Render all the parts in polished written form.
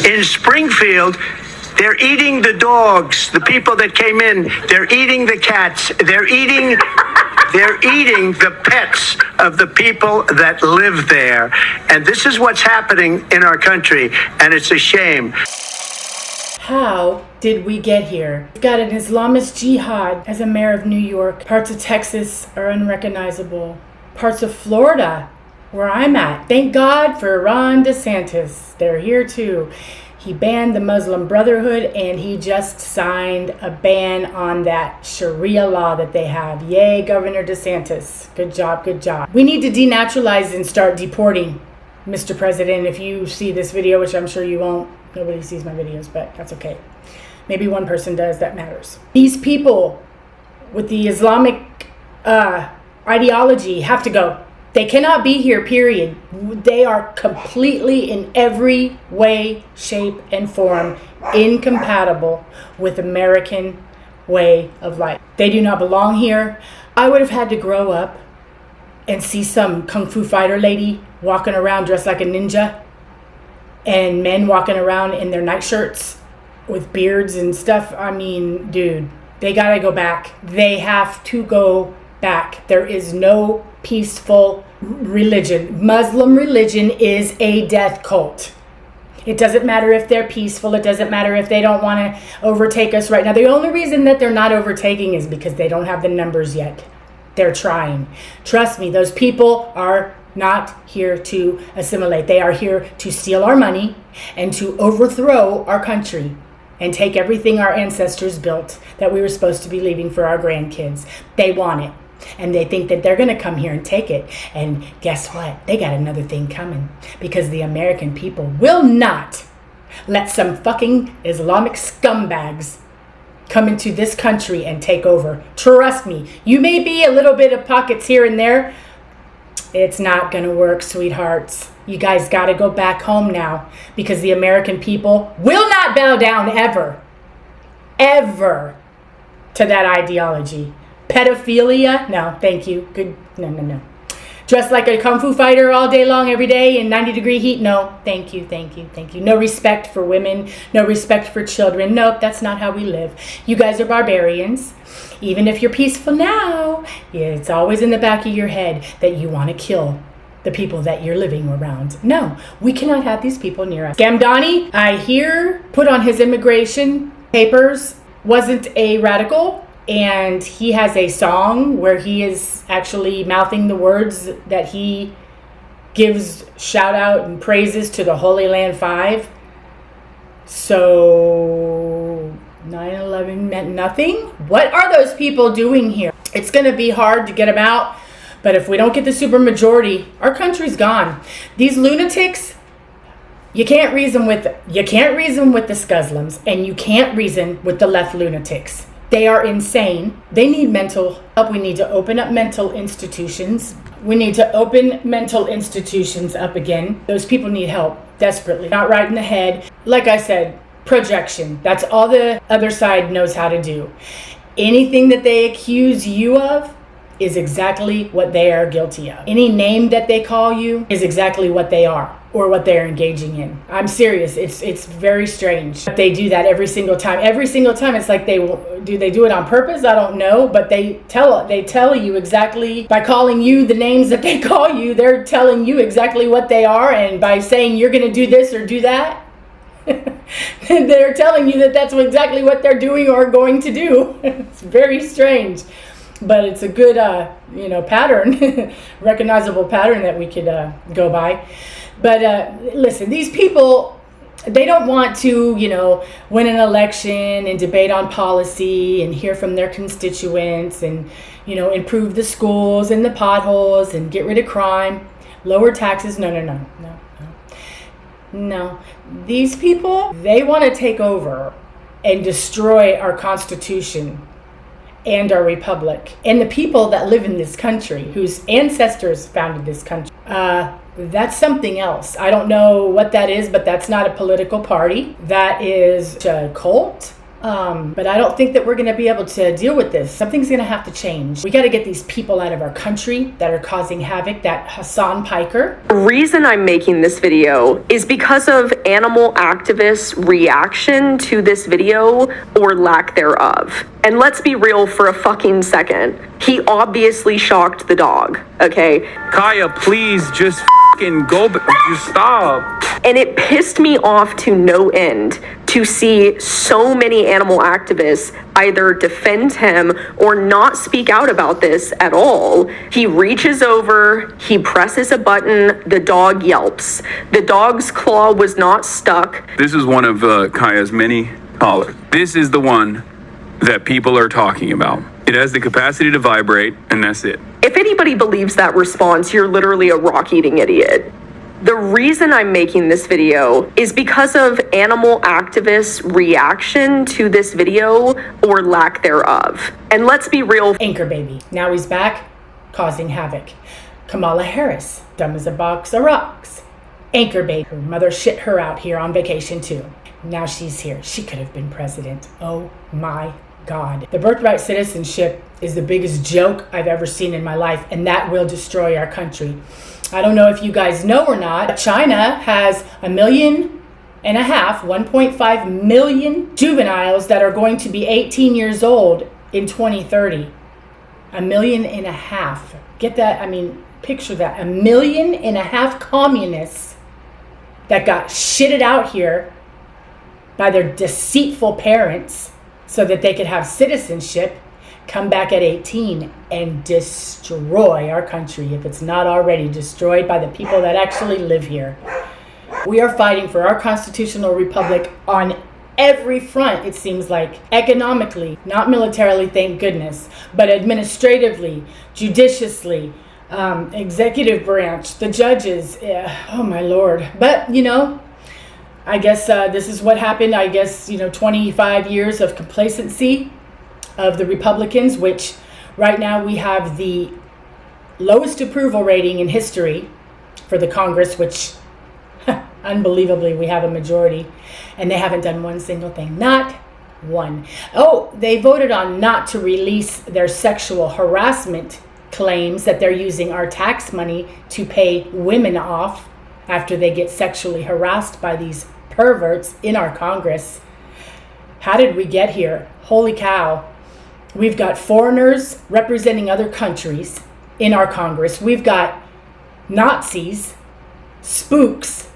In Springfield, they're eating the dogs, the people that came in. They're eating the cats. They're eating the pets of the people that live there. And this is what's happening in our country, and it's a shame. How did we get here? We've got an Islamist jihad as a mayor of New York. Parts of Texas are unrecognizable. Parts of Florida, where I'm at. Thank God for Ron DeSantis. They're here too. He banned the Muslim Brotherhood, and he just signed a ban on that Sharia law that they have. Yay, Governor DeSantis. Good job, good job. We need to denaturalize and start deporting, Mr. President. If you see this video, which I'm sure you won't, nobody sees my videos, but that's okay. Maybe one person does, that matters. These people with the Islamic ideology have to go. They cannot be here, period. They are completely, in every way, shape, and form, incompatible with American way of life. They do not belong here. I would have had to grow up and see some kung fu fighter lady walking around dressed like a ninja, and men walking around in their nightshirts with beards and stuff. I mean, dude, they gotta go back. They have to go back. There is no peaceful religion. Muslim religion is a death cult. It doesn't matter if they're peaceful. It doesn't matter if they don't want to overtake us right now. The only reason that they're not overtaking is because they don't have the numbers yet. They're trying. Trust me, those people are not here to assimilate. They are here to steal our money and to overthrow our country and take everything our ancestors built that we were supposed to be leaving for our grandkids. They want it. And they think that they're going to come here and take it. And guess what? They got another thing coming. Because the American people will not let some fucking Islamic scumbags come into this country and take over. Trust me. You may be a little bit of pockets here and there. It's not going to work, sweethearts. You guys got to go back home now. Because the American people will not bow down ever. Ever to that ideology. Pedophilia? No, thank you. Good. No. Dressed like a kung fu fighter all day long, every day in 90-degree heat? No, thank you. No respect for women. No respect for children. Nope, that's not how we live. You guys are barbarians. Even if you're peaceful now, it's always in the back of your head that you want to kill the people that you're living around. No, we cannot have these people near us. Gamdani, I hear, put on his immigration papers, wasn't a radical. And he has a song where he is actually mouthing the words that he gives shout out and praises to the Holy Land Five. So 9/11 meant nothing? What are those people doing here? It's going to be hard to get them out. But if we don't get the supermajority, our country's gone. These lunatics, you can't reason with the Scuzzlums, and you can't reason with the left lunatics. They are insane. They need mental help. We need to open up mental institutions. We need to open mental institutions up again. Those people need help desperately. Not right in the head. Like I said, projection. That's all the other side knows how to do. Anything that they accuse you of is exactly what they are guilty of. Any name that they call you is exactly what they are or what they're engaging in. I'm serious. It's very strange. They do that every single time. Every single time. It's like they do it on purpose? I don't know, but they tell you exactly, by calling you the names that they call you, they're telling you exactly what they are, and by saying you're going to do this or do that, they're telling you that that's exactly what they're doing or going to do. It's very strange. But it's a good, pattern, recognizable pattern that we could go by. But listen, these people, they don't want to, win an election and debate on policy and hear from their constituents and, improve the schools and the potholes and get rid of crime, lower taxes. No. These people, they want to take over and destroy our Constitution and our republic and the people that live in this country, whose ancestors founded this country. That's something else. I don't know what that is, but that's not a political party. That is a cult But I don't think that we're going to be able to deal with this. Something's going to have to change. We got to get these people out of our country that are causing havoc. That Hassan Piker. The reason I'm making this video is because of animal activists' reaction to this video or lack thereof. And let's be real for a fucking second. He obviously shocked the dog, okay? Kaya, please just fucking go, just stop. And it pissed me off to no end to see so many animal activists either defend him or not speak out about this at all. He reaches over, he presses a button, the dog yelps. The dog's claw was not stuck. This is one of Kaya's many collars. This is the one that people are talking about. It has the capacity to vibrate, and that's it. If anybody believes that response, you're literally a rock-eating idiot. The reason I'm making this video is because of animal activists' reaction to this video or lack thereof. And let's be real. Anchor baby. Now he's back, causing havoc. Kamala Harris, dumb as a box of rocks. Anchor baby. Her mother shit her out here on vacation too. Now she's here. She could have been president. Oh my God. The birthright citizenship is the biggest joke I've ever seen in my life, and that will destroy our country. I don't know if you guys know or not, China has 1.5 million, 1.5 million juveniles that are going to be 18 years old in 2030. 1.5 million. Get that? I mean, picture that. 1.5 million communists that got shitted out here by their deceitful parents so that they could have citizenship, come back at 18 and destroy our country if it's not already destroyed by the people that actually live here. We are fighting for our constitutional republic on every front, it seems like. Economically, not militarily, thank goodness, but administratively, judiciously, executive branch, the judges, oh my Lord. But, you know, I guess this is what happened. I guess, 25 years of complacency of the Republicans, which right now we have the lowest approval rating in history for the Congress, which unbelievably we have a majority, and they haven't done one single thing. Not one. Oh, they voted on not to release their sexual harassment claims that they're using our tax money to pay women off after they get sexually harassed by these perverts in our Congress. How did we get here? Holy cow. We've got foreigners representing other countries in our Congress. We've got Nazis, spooks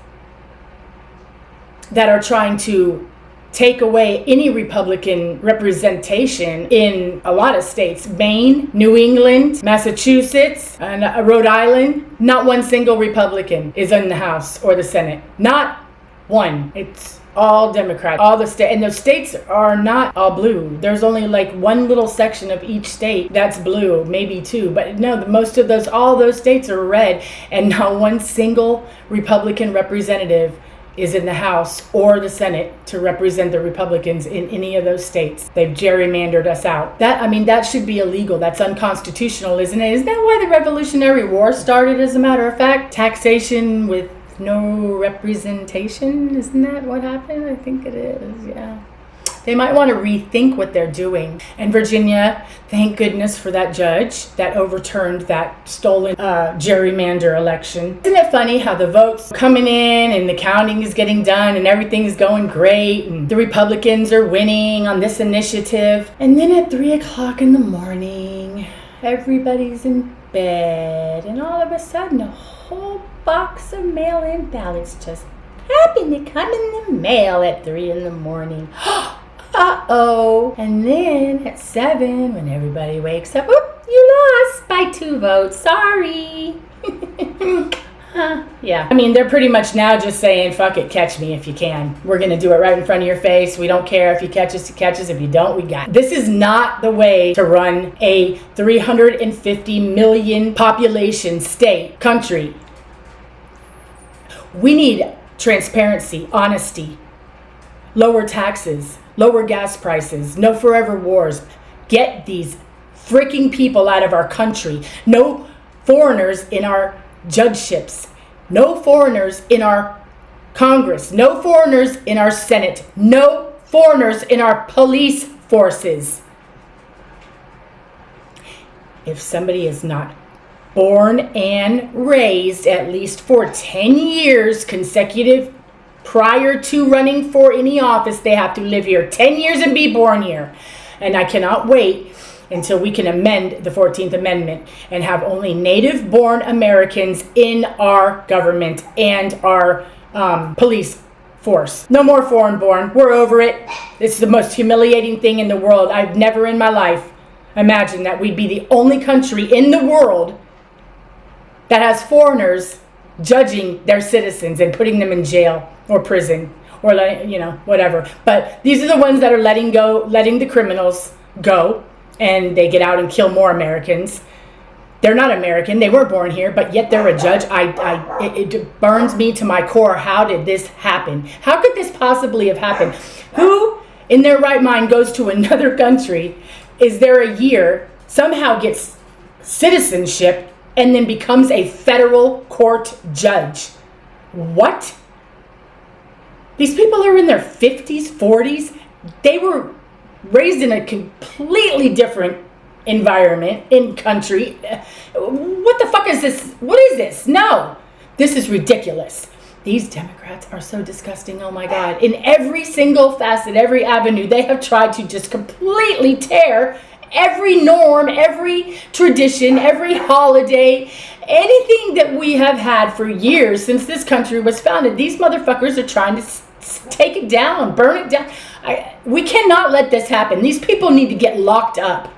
that are trying to take away any Republican representation in a lot of states. Maine, New England, Massachusetts, and Rhode Island. Not one single Republican is in the House or the Senate. Not one. It's all Democrats, all the states, and those states are not all blue. There's only like one little section of each state that's blue, maybe two, but no, most of those, all those states are red, and not one single Republican representative is in the House or the Senate to represent the Republicans in any of those states. They've gerrymandered us out. That should be illegal. That's unconstitutional, isn't it? Isn't that why the Revolutionary War started, as a matter of fact? Taxation with no representation, isn't that what happened? I think it is, yeah. They might want to rethink what they're doing. And Virginia, thank goodness for that judge that overturned that stolen gerrymander election. Isn't it funny how the votes are coming in and the counting is getting done and everything is going great and the Republicans are winning on this initiative, and then at 3 o'clock in the morning, everybody's in bed, and all of a sudden a whole box of mail-in ballots just happen to come in the mail at 3 in the morning. Uh-oh. And then at 7, when everybody wakes up, whoop, you lost by 2 votes. Sorry. Yeah. They're pretty much now just saying, fuck it, catch me if you can. We're going to do it right in front of your face. We don't care if you catch us, you catch us. If you don't, we got it. This is not the way to run a 350 million population state, country. We need transparency, honesty, lower taxes, lower gas prices, no forever wars. Get these freaking people out of our country. No foreigners in our judgeships. No foreigners in our Congress. No foreigners in our Senate. No foreigners in our police forces. If somebody is not born and raised at least for 10 years consecutive prior to running for any office, they have to live here 10 years and be born here. And I cannot wait until we can amend the 14th Amendment and have only native-born Americans in our government and our police force. No more foreign-born. We're over it. It's the most humiliating thing in the world. I've never in my life imagined that we'd be the only country in the world that has foreigners judging their citizens and putting them in jail or prison or whatever. But these are the ones that are letting the criminals go, and they get out and kill more Americans. They're not American. They weren't born here, but yet they're a judge. It burns me to my core. How did this happen? How could this possibly have happened? Who in their right mind goes to another country, is there a year, somehow gets citizenship, and then becomes a federal court judge? What? These people are in their 50s, 40s. They were raised in a completely different environment, in country. What the fuck is this? What is this? No, this is ridiculous. These Democrats are so disgusting. Oh my God. In every single facet, every avenue, they have tried to just completely tear every norm, every tradition, every holiday, anything that we have had for years since this country was founded. These motherfuckers are trying to take it down, burn it down. We cannot let this happen. These people need to get locked up.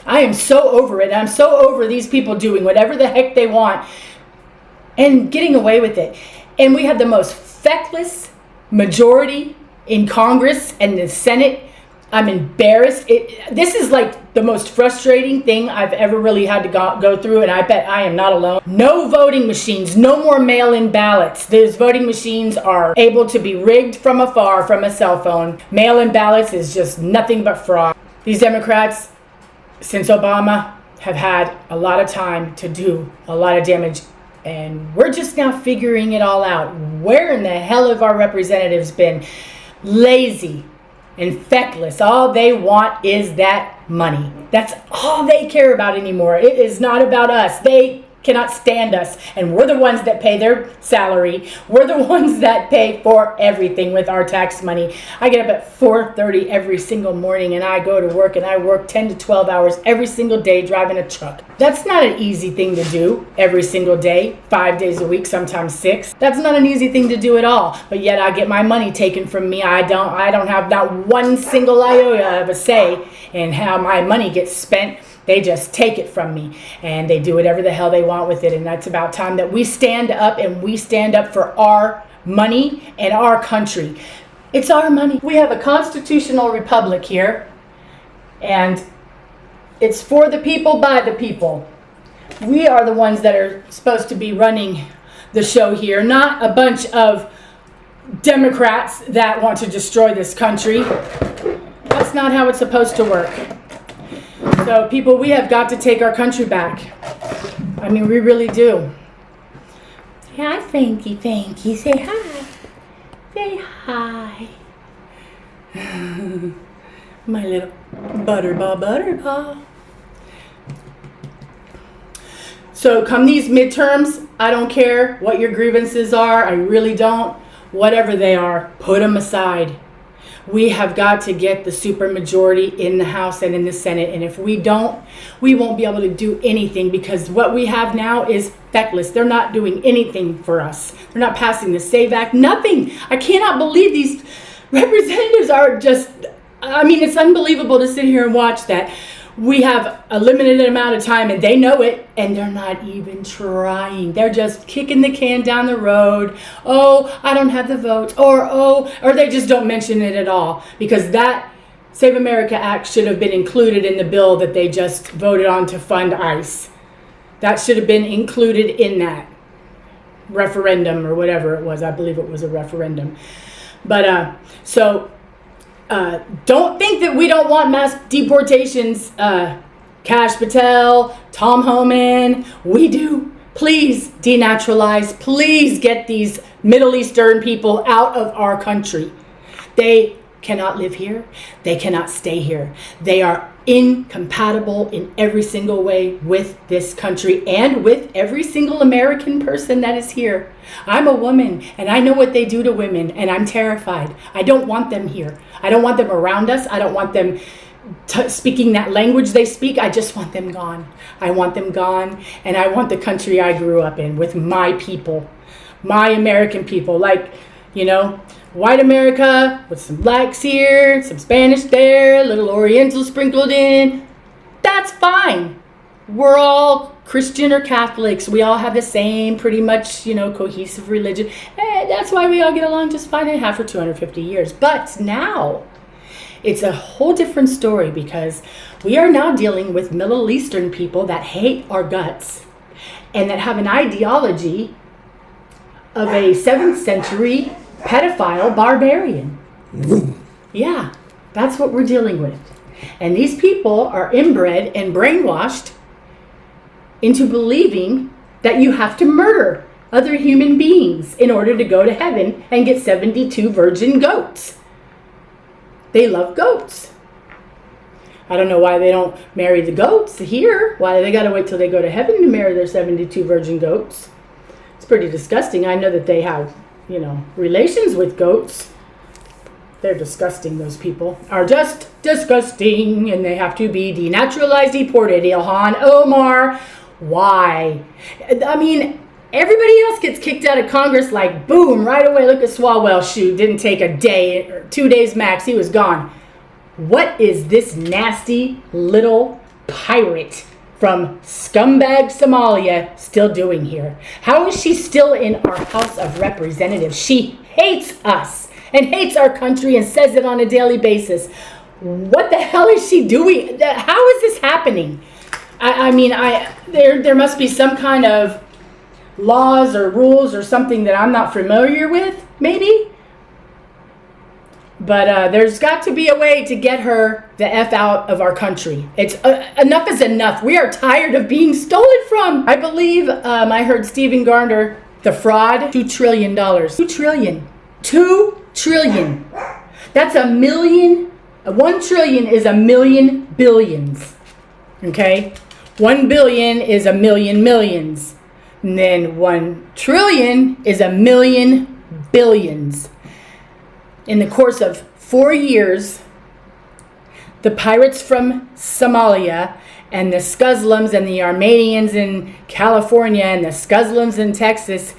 I am so over it. I'm so over these people doing whatever the heck they want and getting away with it. And we have the most feckless majority in Congress and the Senate. I'm embarrassed. This is like the most frustrating thing I've ever really had to go through, and I bet I am not alone. No voting machines, no more mail-in ballots. Those voting machines are able to be rigged from afar from a cell phone. Mail-in ballots is just nothing but fraud. These Democrats, since Obama, have had a lot of time to do a lot of damage, and we're just now figuring it all out. Where in the hell have our representatives been? Lazy and feckless. All they want is that money. That's all they care about anymore. It is not about us. They cannot stand us, and we're the ones that pay their salary. We're the ones that pay for everything with our tax money. I get up at 4:30 every single morning, and I go to work, and I work 10 to 12 hours every single day driving a truck. That's not an easy thing to do every single day, 5 days a week, sometimes 6. That's not an easy thing to do at all. But yet I get my money taken from me. I don't have not one single iota of a say in how my money gets spent. They just take it from me, and they do whatever the hell they want with it. And that's about time that we stand up, and we stand up for our money and our country. It's our money. We have a constitutional republic here, and it's for the people, by the people. We are the ones that are supposed to be running the show here, not a bunch of Democrats that want to destroy this country. That's not how it's supposed to work. So, people, we have got to take our country back. I mean, we really do. Say hi, Frankie. Frankie, say hi. Say hi. My little butterball. So, come these midterms, I don't care what your grievances are. I really don't. Whatever they are, put them aside. We have got to get the supermajority in the House and in the Senate. And if we don't, we won't be able to do anything, because what we have now is feckless. They're not doing anything for us. They're not passing the SAVE Act. Nothing. I cannot believe these representatives are just, I mean, it's unbelievable to sit here and watch that. We have a limited amount of time, and they know it, and they're not even trying. They're just kicking the can down the road. Oh, I don't have the votes, or they just don't mention it at all, because that Save America Act should have been included in the bill that they just voted on to fund ICE. That should have been included in that referendum or whatever it was. I believe it was a referendum. But don't think that we don't want mass deportations. Kash Patel, Tom Homan, we do. Please denaturalize. Please get these Middle Eastern people out of our country. They cannot live here. They cannot stay here. They are incompatible in every single way with this country and with every single American person that is here. I'm a woman and I know what they do to women, and I'm terrified. I don't want them here. I don't want them around us. I don't want them speaking that language they speak. I just want them gone. I want them gone, and I want the country I grew up in with my people, my American people, like, you know, white America with some blacks here, some Spanish there, a little Oriental sprinkled in. That's fine. We're all Christian or Catholics. We all have the same pretty much, you know, cohesive religion. And that's why we all get along just fine and have for 250 years. But now it's a whole different story, because we are now dealing with Middle Eastern people that hate our guts and that have an ideology of a 7th century pedophile barbarian. Yeah, that's what we're dealing with. And these people are inbred and brainwashed into believing that you have to murder other human beings in order to go to heaven and get 72 virgin goats. They love goats. I don't know why they don't marry the goats here. Why do they got to wait till they go to heaven to marry their 72 virgin goats? It's pretty disgusting. I know that they have, you know, relations with goats. They're disgusting. Those people are just disgusting, and they have to be denaturalized, deported. Ilhan Omar, why? I mean, everybody else gets kicked out of Congress like boom, right away. Look at Swalwell, shoot, didn't take a day or 2 days max. He was gone. What is this nasty little pirate from scumbag Somalia still doing here? How is she still in our House of Representatives? She hates us and hates our country and says it on a daily basis. What the hell is she doing? How is this happening? I mean, there must be some kind of laws or rules or something that I'm not familiar with, maybe. But there's got to be a way to get her the F out of our country. It's enough is enough. We are tired of being stolen from. I believe I heard Stephen Gardner, the fraud, $2 trillion. $2 trillion. 2 trillion. That's a million. 1 trillion is a million billions. Okay? 1 billion is a million millions. And then 1 trillion is a million billions. In the course of 4 years, the pirates from Somalia and the Scuzzlums and the Armenians in California and the Scuzzlums in Texas,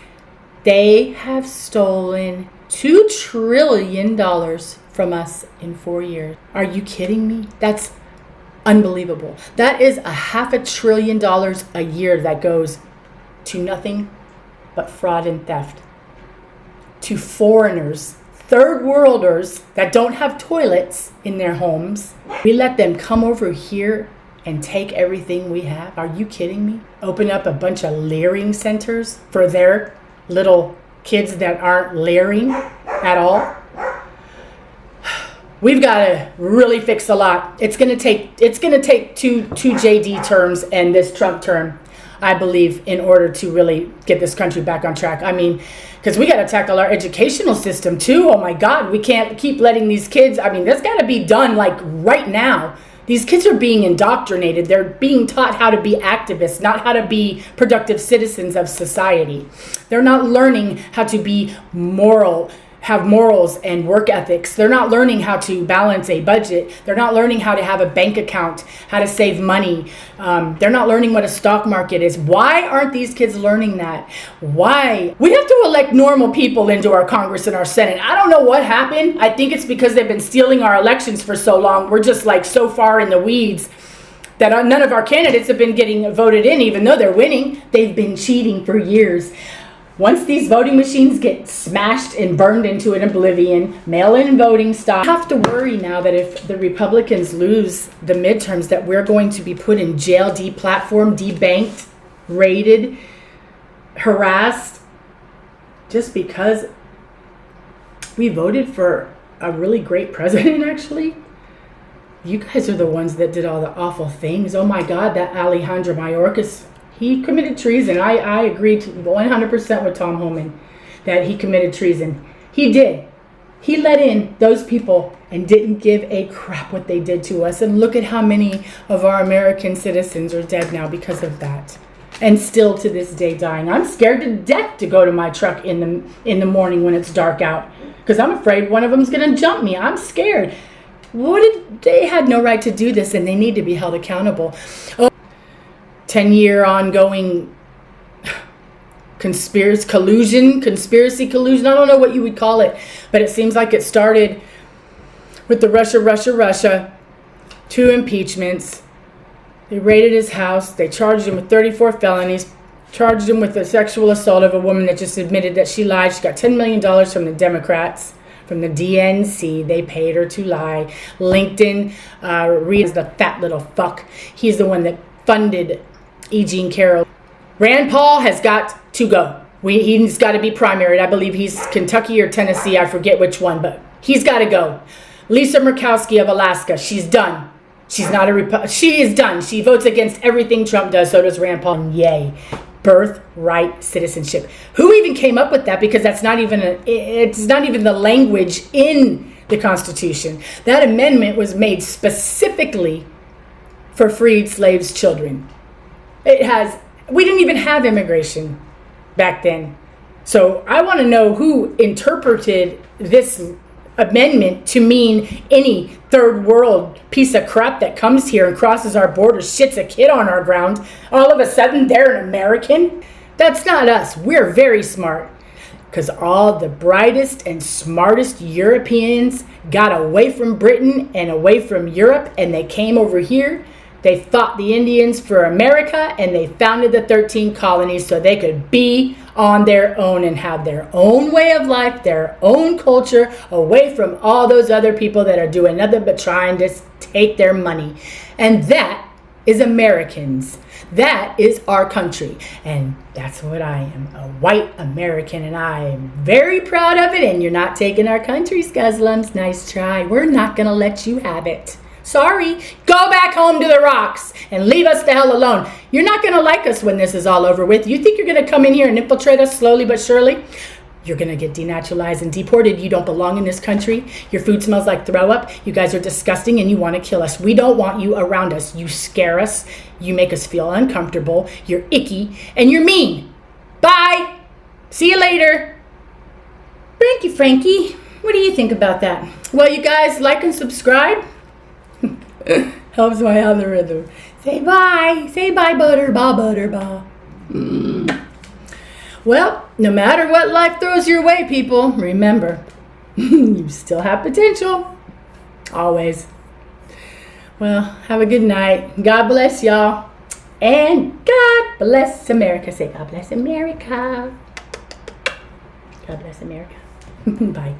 they have stolen $2 trillion from us in 4 years. Are you kidding me? That's unbelievable. That is $500 billion a year that goes to nothing but fraud and theft. To foreigners, third worlders that don't have toilets in their homes. We let them come over here and take everything we have. Are you kidding me? Open up a bunch of layering centers for their little kids that aren't layering at all. We've got to really fix a lot. It's gonna take two JD terms and this Trump term, I believe, in order to really get this country back on track. I mean, because we got to tackle our educational system too. Oh my God, we can't keep letting these kids, I mean, that's got to be done like right now. These kids are being indoctrinated. They're being taught how to be activists, not how to be productive citizens of society. They're not learning how to be moral, have morals and work ethics. They're not learning how to balance a budget. They're not learning how to have a bank account, how to save money. They're not learning what a stock market is. Why aren't these kids learning that? Why? We have to elect normal people into our Congress and our Senate. I don't know what happened. I think it's because they've been stealing our elections for so long. We're just like so far in the weeds that none of our candidates have been getting voted in, even though they're winning. They've been cheating for years. Once these voting machines get smashed and burned into an oblivion, mail-in voting stops. I have to worry now that if the Republicans lose the midterms, that we're going to be put in jail, deplatformed, debanked, raided, harassed, just because we voted for a really great president, actually. You guys are the ones that did all the awful things. Oh my God, that Alejandro Mayorkas, he committed treason. I agree 100% with Tom Homan that he committed treason. He did. He let in those people and didn't give a crap what they did to us. And look at how many of our American citizens are dead now because of that. And still to this day dying. I'm scared to death to go to my truck in the morning when it's dark out. Because I'm afraid one of them's going to jump me. I'm scared. They had no right to do this, and they need to be held accountable. 10-year ongoing conspiracy collusion. I don't know what you would call it, but it seems like it started with the Russia, 2 impeachments. They raided his house. They charged him with 34 felonies, charged him with the sexual assault of a woman that just admitted that she lied. She got $10 million from the Democrats, from the DNC. They paid her to lie. LinkedIn, Reed is the fat little fuck. He's the one that funded E. Jean Carroll. Rand Paul has got to go. He's got to be primaried. I believe he's Kentucky or Tennessee. I forget which one, but he's got to go. Lisa Murkowski of Alaska, she's done. She's not a she is done. She votes against everything Trump does. So does Rand Paul. And yay. Birthright citizenship. Who even came up with that? Because that's not even it's not even the language in the Constitution. That amendment was made specifically for freed slaves' children. We didn't even have immigration back then. So I want to know who interpreted this amendment to mean any third world piece of crap that comes here and crosses our borders, shits a kid on our ground. All of a sudden they're an American. That's not us. We're very smart. Because all the brightest and smartest Europeans got away from Britain and away from Europe, and they came over here. They fought the Indians for America, and they founded the 13 colonies so they could be on their own and have their own way of life, their own culture, away from all those other people that are doing nothing but trying to take their money. And that is Americans. That is our country. And that's what I am, a white American, and I am very proud of it. And you're not taking our country, Scuzzlums. Nice try. We're not going to let you have it. Sorry. Go back home to the rocks and leave us the hell alone. You're not going to like us when this is all over with. You think you're going to come in here and infiltrate us slowly but surely? You're going to get denaturalized and deported. You don't belong in this country. Your food smells like throw up. You guys are disgusting and you want to kill us. We don't want you around us. You scare us. You make us feel uncomfortable. You're icky and you're mean. Bye. See you later. Frankie, what do you think about that? Well, you guys like and subscribe. Helps my algorithm. Say bye. Say bye, butterball. Well, no matter what life throws your way, people, remember, you still have potential. Always. Well, have a good night. God bless y'all. And God bless America. Say God bless America. God bless America. Bye.